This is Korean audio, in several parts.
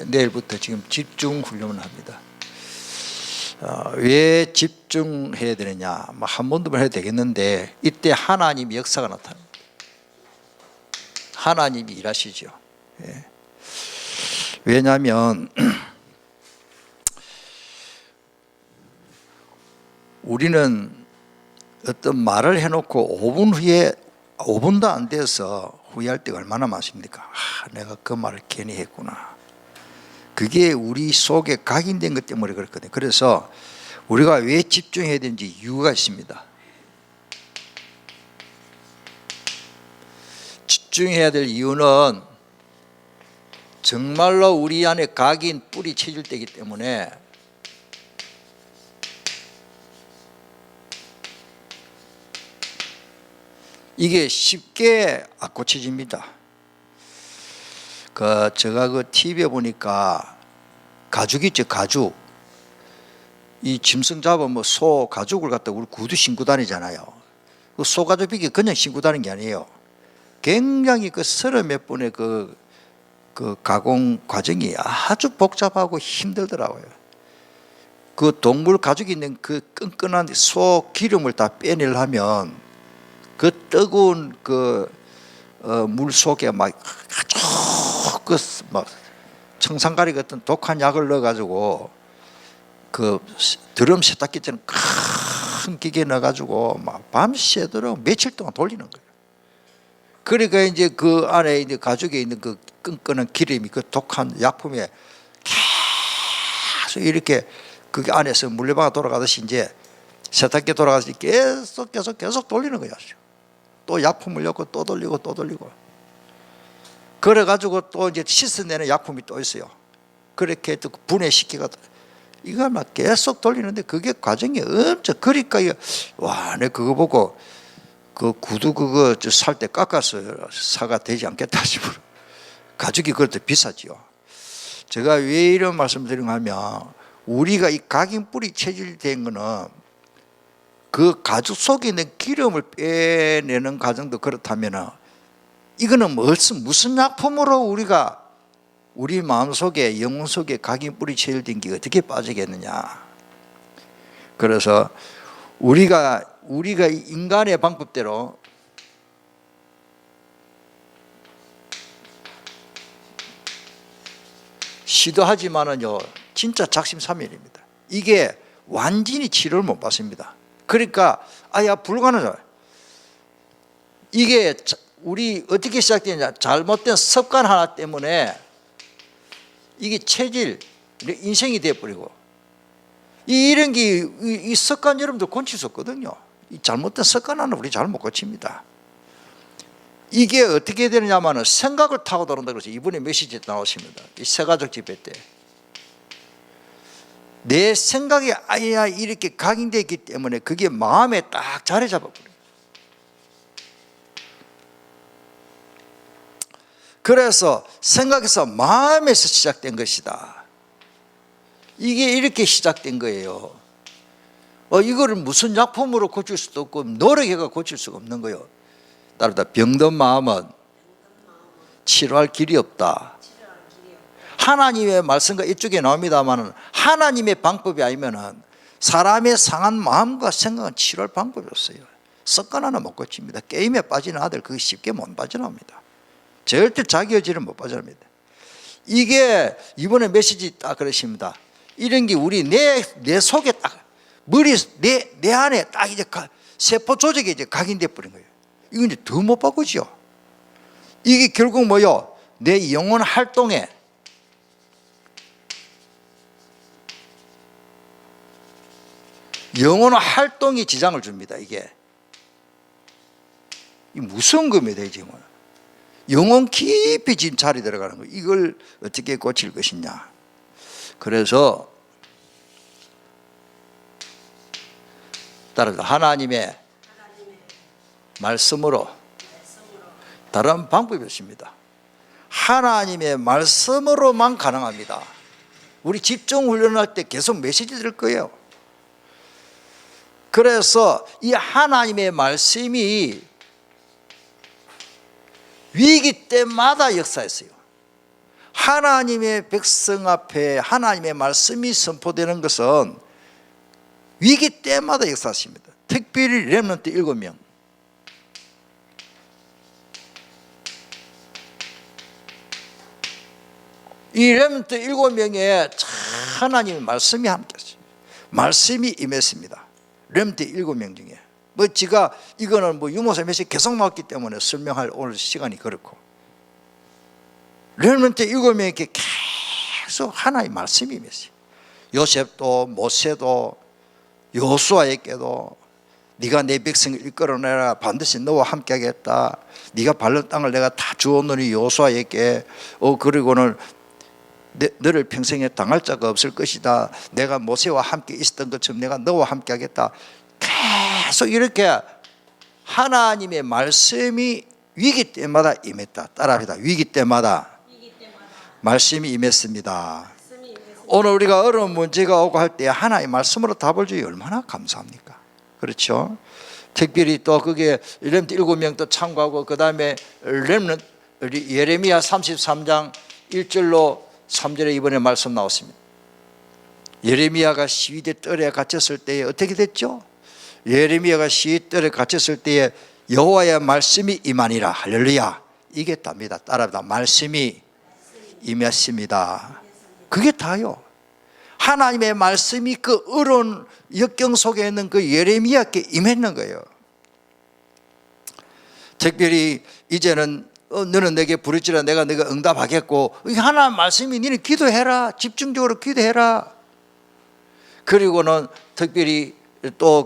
내일부터 지금 집중 훈련을 합니다. 왜 집중해야 되느냐? 한 번도 해도 되겠는데 이때 하나님의 역사가 나타납니다. 하나님이 일하시죠. 왜냐하면 우리는 어떤 말을 해놓고 5분 후에 5분도 안 돼서 후회할 때가 얼마나 많습니까? 내가 그 말을 괜히 했구나. 그게 우리 속에 각인된 것 때문에 그렇거든요. 그래서 우리가 왜 집중해야 되는지 이유가 있습니다. 집중해야 될 이유는 정말로 우리 안에 각인 뿌리 쳐질 때이기 때문에 이게 쉽게 안 고쳐집니다. 제가 TV에 보니까 가죽 있죠, 가죽. 이 짐승 잡으면 소 가죽을 갖다 우리 구두 신고 다니잖아요. 그 소 가죽이 그냥 신고 다니는 게 아니에요. 굉장히 서른 몇 분의 그 가공 과정이 아주 복잡하고 힘들더라고요. 그 동물 가죽이 있는 그 끈끈한 소 기름을 다 빼내려면 그 뜨거운 물 속에 막 청산가리 같은 독한 약을 넣어가지고 그 드럼 세탁기처럼 큰 기계에 넣어가지고 막 밤새도록 며칠 동안 돌리는 거예요. 그러니까 이제 그 안에 이제 가죽에 있는 그 끈끈한 기름이 그 독한 약품에 계속 이렇게 그 안에서 물레방아 돌아가듯이 이제 세탁기 돌아가듯이 계속 돌리는 거예요. 또 약품을 넣고 또 돌리고 또 돌리고. 그래가지고 또 이제 씻어내는 약품이 또 있어요. 그렇게 또 분해시키고 이걸 막 계속 돌리는데 그게 과정이 엄청. 그러니까 와, 내가 그거 보고 그 구두 그거 살 때 깎아서 사가 되지 않겠다 싶어요. 가죽이 그렇게 비싸지요. 제가 왜 이런 말씀 드리는가 하면 우리가 이 각인 뿌리 체질된 거는 그 가죽 속에 있는 기름을 빼내는 과정도 그렇다면 이거는 무슨 약품으로 우리가 우리 마음속에 영혼 속에 각인 뿌리 체질된 게 어떻게 빠지겠느냐. 그래서 우리가 인간의 방법대로 시도하지만은요 진짜 작심삼일입니다. 이게 완전히 치료를 못 받습니다. 그러니까 불가능해요. 이게 우리 어떻게 시작되느냐, 잘못된 습관 하나 때문에 이게 체질, 인생이 되어버리고 이런 게 이 습관 여러분들 고칠 수 없거든요. 이 잘못된 습관 하나 우리 잘 못 고칩니다. 이게 어떻게 되느냐면 생각을 타고 들어온다 그래서 이번에 메시지 나오십니다. 이 새가족 집회 때 내 생각이 이렇게 각인되어 있기 때문에 그게 마음에 딱 자리 잡아버려요. 그래서 생각에서 마음에서 시작된 것이다. 이게 이렇게 시작된 거예요. 이거를 무슨 약품으로 고칠 수도 없고 노력해가 고칠 수가 없는 거예요. 따라서 병든 마음은 치료할 길이 없다. 하나님의 말씀과 이쪽에 나옵니다만 하나님의 방법이 아니면 사람의 상한 마음과 생각은 치료할 방법이 없어요. 습관 하나 못 고칩니다. 게임에 빠지는 아들 그거 쉽게 못 빠져나옵니다. 절대 자기 의지를 못 빠져나옵니다. 이게 이번에 메시지 딱 그러십니다. 이런 게 우리 내 속에 딱 머리 내 안에 딱 이제 세포 조직에 이제 각인돼 버린 거예요. 이건 이제 더 못 바꾸죠. 이게 결국 뭐요? 내 영혼 활동에 영혼 활동이 지장을 줍니다. 이게 무서운 겁니다. 지금 영혼 깊이 지금 자리 들어가는 거예요. 이걸 어떻게 고칠 것이냐. 그래서 따라서 하나님의 말씀으로 다른 방법이 없습니다. 하나님의 말씀으로만 가능합니다. 우리 집중 훈련할 때 계속 메시지 들을 거예요. 그래서 이 하나님의 말씀이 위기 때마다 역사했어요. 하나님의 백성 앞에 하나님의 말씀이 선포되는 것은 위기 때마다 역사하십니다. 특별히 렘넌트 7명. 이 렘넌트 7명에 하나님의 말씀이 함께했어요. 말씀이 임했습니다. 렘넌트 7명 중에 제가 이거는 유모사 메시지 계속 나왔기 때문에 설명할 오늘 시간이 그렇고, 렘넌트 7명에게 계속 하나님의 말씀이 임했어요. 요셉도 모세도 여호수아에게도 네가 내 백성을 이끌어내라, 반드시 너와 함께 하겠다, 네가 밟는 땅을 내가 다 주었노니 여호수아에게 그리고는 너를 평생에 당할 자가 없을 것이다, 내가 모세와 함께 있었던 것처럼 내가 너와 함께 하겠다. 계속 이렇게 하나님의 말씀이 위기 때마다 임했다. 따라합니다. 위기 때마다 말씀이 임했습니다. 오늘 우리가 어려운 문제가 오고 할 때 하나님의 말씀으로 답을 주니 얼마나 감사합니까? 그렇죠? 특별히 또 그게 렘넌트 7명도 참고하고, 그 다음에 예레미야 33장 1절로 3절에 이번에 말씀 나왔습니다. 예레미야가 시위대 뜰에 갇혔을 때에 어떻게 됐죠? 예레미야가 시위대 뜰에 갇혔을 때에 여호와의 말씀이 임하니라. 할렐루야. 이게 답니다. 따라합니다. 말씀이 임했습니다. 그게 다요. 하나님의 말씀이 그 어려운 역경 속에 있는 그 예레미야께 임했는 거예요. 특별히 이제는 너는 내게 부르짖으라 내가 네가 응답하겠고, 하나님 말씀이 너는 기도해라, 집중적으로 기도해라. 그리고는 특별히 또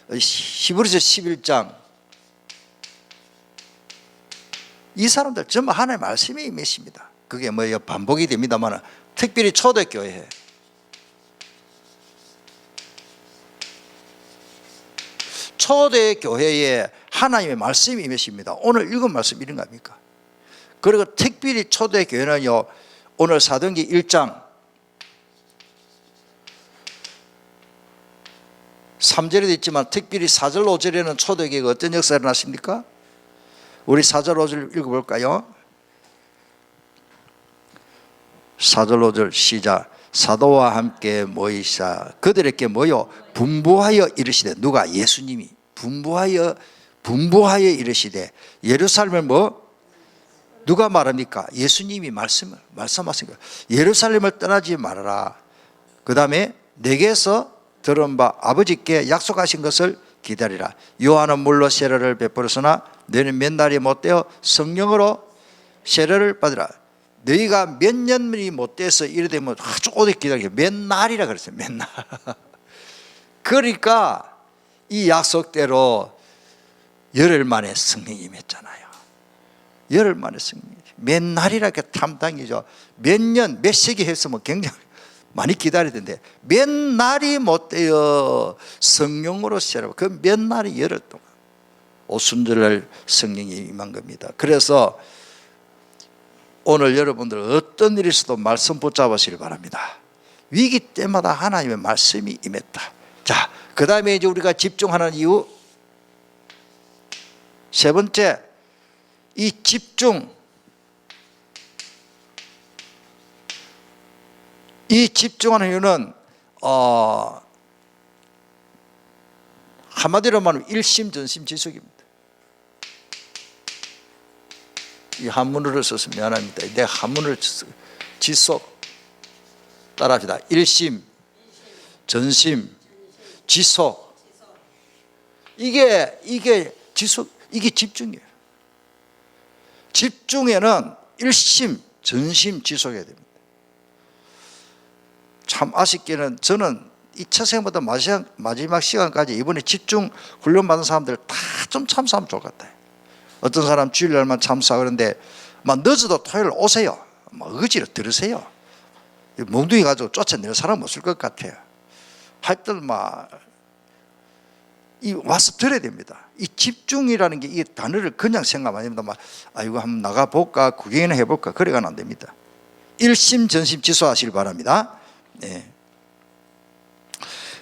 히브리서 11장, 이 사람들 전부 하나님의 말씀이 임했습니다. 그게 뭐예요? 반복이 됩니다만, 특별히 초대교회, 초대교회에 하나님의 말씀이 임했습니다. 오늘 읽은 말씀 이런 거 아닙니까? 그리고 특별히 초대교회는요, 오늘 사도행전 1장 3절에도 있지만 특별히 4절 5절에는 초대교회가 어떤 역사가 일어났습니까? 우리 4절 5절 읽어볼까요? 4절 5절 시작. 사도와 함께 모이사 그들에게 모여 분부하여 이르시되, 누가? 예수님이 분부하여 이르시되, 예루살렘을 누가 말합니까? 예수님이 말씀하신 거예요. 예루살렘을 떠나지 말아라. 그 다음에 내게서 들은 바 아버지께 약속하신 것을 기다리라. 요한은 물로 세례를 베풀었으나 너희는 몇 날이 못되어 성령으로 세례를 받으라. 너희가 몇 년이 못돼서 이래 되면 아주 오래 기다려. 몇 날이라 그랬어요. 몇 날. 그러니까 이 약속대로 열흘 만에 성령이 임했잖아요. 열흘 만에 성령이. 몇 날이라 이렇게 탐당이죠. 몇 년, 몇 세기 했으면 굉장히 많이 기다려야 되는데, 몇 날이 못돼요 성령으로 세례. 그 몇 날이 열흘 동안 오순절날 성령이 임한 겁니다. 그래서 오늘 여러분들 어떤 일이 있어도 말씀 붙잡으시길 바랍니다. 위기 때마다 하나님의 말씀이 임했다. 자, 그 다음에 이제 우리가 집중하는 이유, 세 번째, 이 집중하는 이유는 한마디로 말하면 일심전심지속입니다. 이 한문으로 써서 미안합니다. 내 한문을 지속, 따라합시다. 일심, 전심, 지속. 이게 지속, 이게 집중이에요. 집중에는 일심, 전심, 지속해야 됩니다. 참 아쉽게는 저는 2차 생부터 마지막 시간까지 이번에 집중 훈련 받은 사람들 다 좀 참석하면 좋을 것 같아요. 어떤 사람 주일날만 참석하고 그러는데, 막 늦어도 토요일 오세요. 막 의지로 들으세요. 몽둥이 가지고 쫓아내는 사람 없을 것 같아요. 하여튼 와서 들어야 됩니다. 이 집중이라는 게 이 단어를 그냥 생각 안 합니다. 이거 한번 나가볼까, 구경이나 해볼까, 그래가는 안 됩니다. 일심전심 지속하시길 바랍니다. 네.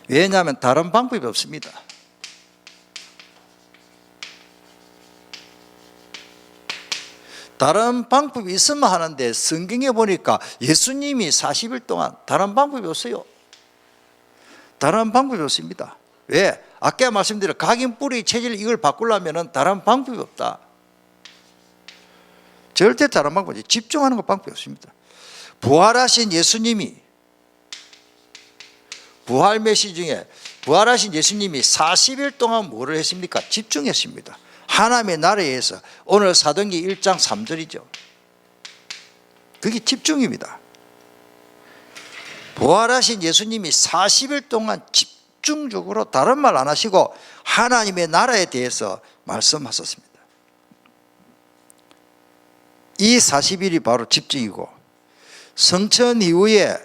왜냐하면 다른 방법이 없습니다. 다른 방법이 있으면 하는데 성경에 보니까 예수님이 40일 동안 다른 방법이 없어요. 다른 방법이 없습니다. 왜? 아까 말씀드린 각인 뿌리 체질 이걸 바꾸려면 다른 방법이 없다. 절대 다른 방법이 집중하는 것 방법이 없습니다. 부활하신 예수님이 부활 메시지 중에 부활하신 예수님이 40일 동안 뭐를 했습니까? 집중했습니다. 하나님의 나라에서 오늘 사도행전 1장 3절이죠. 그게 집중입니다. 부활하신 예수님이 40일 동안 집중적으로 다른 말 안 하시고 하나님의 나라에 대해서 말씀하셨습니다. 이 40일이 바로 집중이고 성천 이후에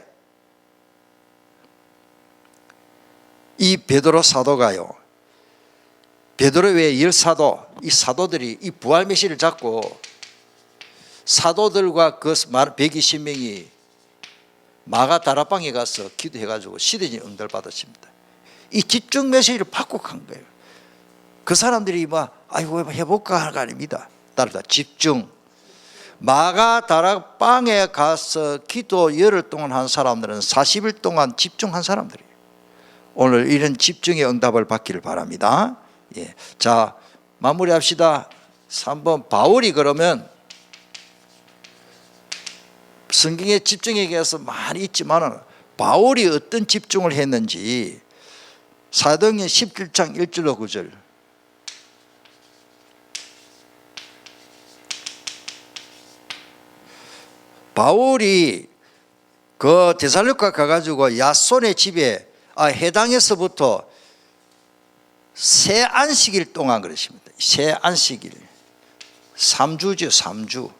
이 베드로 사도가요. 베드로 외에 10사도, 이 사도들이 이 부활 메시지를 잡고 사도들과 그 120명이 마가 다락방에 가서 기도해가지고 시대적인 응답을 받았습니다. 이 집중 메시지를 받고 간 거예요. 그 사람들이 아이고 해볼까 하는 거 아닙니다. 따르다 집중. 마가 다락방에 가서 기도 열흘 동안 한 사람들은 40일 동안 집중한 사람들이에요. 오늘 이런 집중의 응답을 받기를 바랍니다. 예. 자, 마무리합시다. 3번 바울이 그러면 성경에 집중에 대해서 많이 있지만 바울이 어떤 집중을 했는지 사도행전 17장 1절로 9절 바울이 그 데살로니가 가가지고 야손의 집에 해당에서부터 새 안식일 동안 그러십니다. 새 안식일 3주죠. 3주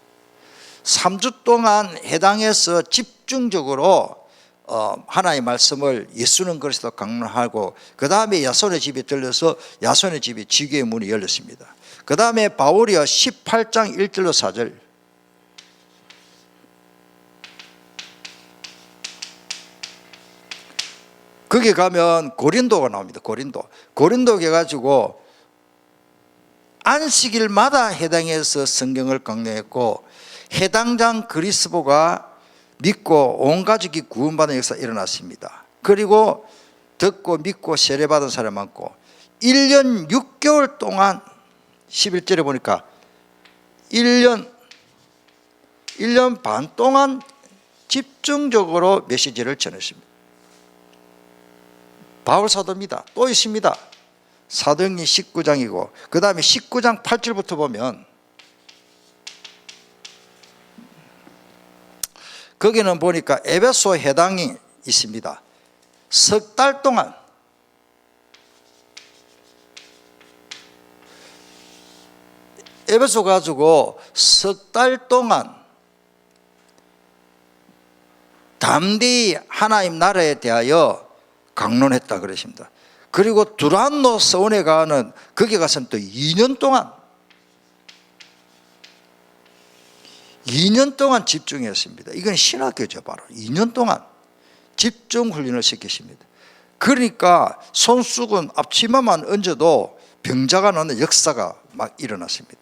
3주 동안 해당해서 집중적으로 하나님의 말씀을 예수는 그리스도 강론하고 그 다음에 야손의 집에 들려서 야손의 집에 지교의 문이 열렸습니다. 그 다음에 바울이요 18장 1절로 4절 거기 가면 고린도가 나옵니다. 고린도 해가지고 안식일마다 해당해서 성경을 강론했고 해당장 그리스도가 믿고 온 가족이 구원받은 역사가 일어났습니다. 그리고 듣고 믿고 세례받은 사람이 많고 1년 6개월 동안 11절에 보니까 1년 반 동안 집중적으로 메시지를 전했습니다. 바울 사도입니다. 또 있습니다. 사도행전 19장이고 그 다음에 19장 8절부터 보면 거기는 보니까 에베소 해당이 있습니다. 석 달 동안 에베소 가지고 석 달 동안 담대히 하나님 나라에 대하여 강론했다 그러십니다. 그리고 두란노 서원에 가는 거기 가서는 또 2년 동안 집중했습니다. 이건 신학교죠. 바로 2년 동안 집중 훈련을 시키십니다. 그러니까 손수건 앞치마만 얹어도 병자가 나는 역사가 막 일어났습니다.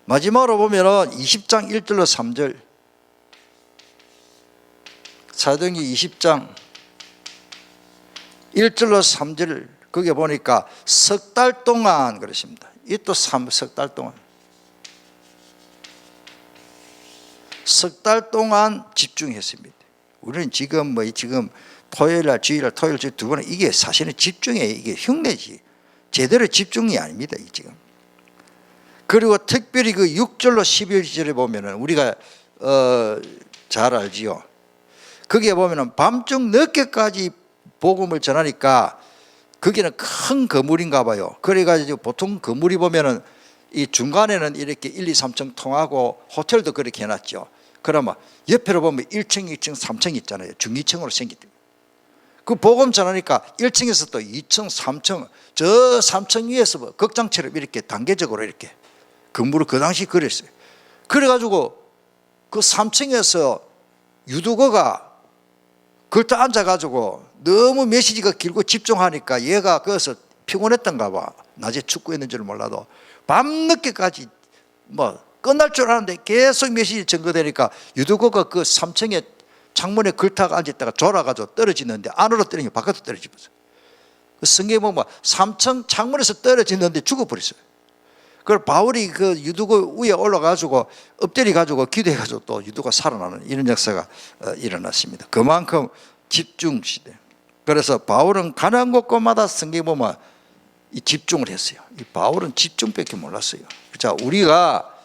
마지막으로 보면 20장 1절로 3절 사도행전 20장 1절로 3절 거기에 보니까 석 달 동안 그러십니다. 이 또 석 달 동안 석 달 동안 집중했습니다. 우리는 지금 토요일날 주일날 토요일 주일 두 번은 이게 사실은 집중이에요. 이게 흉내지 제대로 집중이 아닙니다. 지금 그리고 특별히 그 6절로 12절에 보면은 우리가 잘 알지요. 거기에 보면은 밤중 늦게까지 복음을 전하니까 거기는 큰 건물인가 봐요. 그래가지고 보통 건물이 보면은 이 중간에는 이렇게 1, 2, 3층 통하고 호텔도 그렇게 해놨죠. 그러면 옆으로 보면 1층, 2층, 3층 있잖아요. 중위층으로 생기죠. 그 복음 전하니까 1층에서 또 2층, 3층, 저 3층 위에서 극장처럼 이렇게 단계적으로 이렇게 건물을 그 당시 그랬어요. 그래가지고 그 3층에서 유두거가 걸터 앉아가지고 너무 메시지가 길고 집중하니까 얘가 거기서 피곤했던가 봐. 낮에 축구했는 줄 몰라도 밤늦게까지 끝날 줄 알았는데 계속 메시지 전거되니까 유두고가 그 3층에 창문에 걸타가 앉았다가 졸아가지고 떨어지는데 안으로 떨어지면 바깥으로 떨어지면서 그 성경에 보면 3층 창문에서 떨어지는데 죽어버렸어요. 그걸 바울이 그 유두고 위에 올라가지고 엎드려 가지고 기도해가지고 또 유두가 살아나는 이런 역사가 일어났습니다. 그만큼 집중 시대. 그래서 바울은 가는 곳곳마다 성경에 보면 이 집중을 했어요. 이 바울은 집중밖에 몰랐어요. 자, 우리가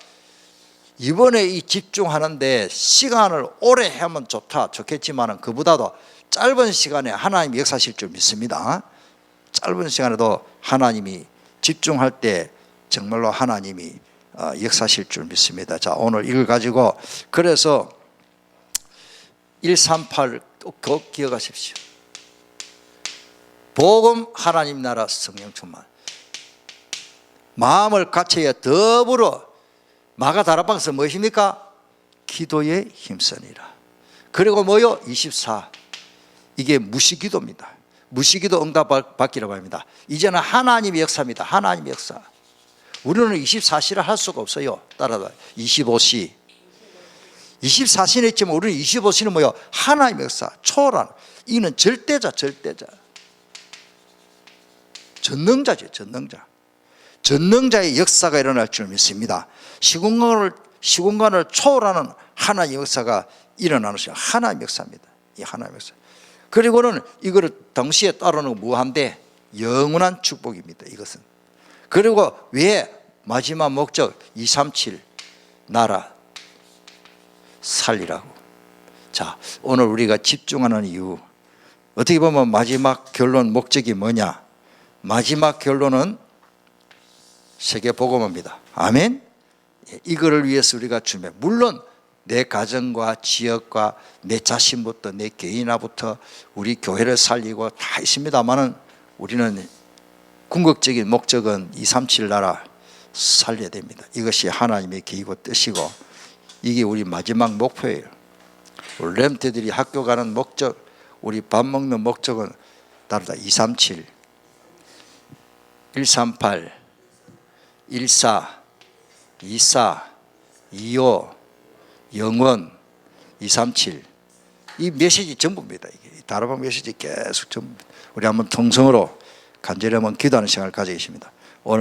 이번에 이 집중하는데 시간을 오래 하면 좋겠지만 그보다도 짧은 시간에 하나님이 역사하실 줄 믿습니다. 짧은 시간에도 하나님이 집중할 때 정말로 하나님이 역사하실 줄 믿습니다. 자, 오늘 이걸 가지고 그래서 138 꼭 기억하십시오. 복음, 하나님 나라, 성령 충만. 마음을 갖춰야 더불어 마가다락방에서 무엇입니까? 기도에 힘쓰니라. 그리고 뭐요? 24. 이게 무시기도입니다. 무시기도 응답 받기라고 합니다. 이제는 하나님의 역사입니다. 하나님의 역사. 우리는 24시를 할 수가 없어요. 따라봐. 25시. 24시는 있지만 우리는 25시는 뭐요? 하나님의 역사. 초월한. 이는 절대자, 절대자. 전능자죠, 전능자. 전능자의 역사가 일어날 줄 믿습니다. 시공간을 초월하는 하나님의 역사가 일어나는 것이 하나님의 역사입니다. 이 하나님의 역사. 그리고는 이거를 동시에 따르는 무한대 영원한 축복입니다. 이것은. 그리고 왜 마지막 목적 237 나라 살리라고. 자, 오늘 우리가 집중하는 이유 어떻게 보면 마지막 결론 목적이 뭐냐? 마지막 결론은 세계복음입니다. 아멘. 이거를 위해서 우리가 준비. 물론 내 가정과 지역과 내 자신부터 내 개인화부터 우리 교회를 살리고 다 있습니다만은 우리는 궁극적인 목적은 237 나라 살려야 됩니다. 이것이 하나님의 계획이고 뜻이고 이게 우리 마지막 목표예요. 우리 렘트들이 학교 가는 목적, 우리 밥 먹는 목적은 다르다. 237 138 14 24 25 영원 237 이 메시지 전부입니다. 이게 다르방 메시지 계속 전부. 우리 한번 통성으로 간절히 한번 기도하는 시간을 가지겠습니다.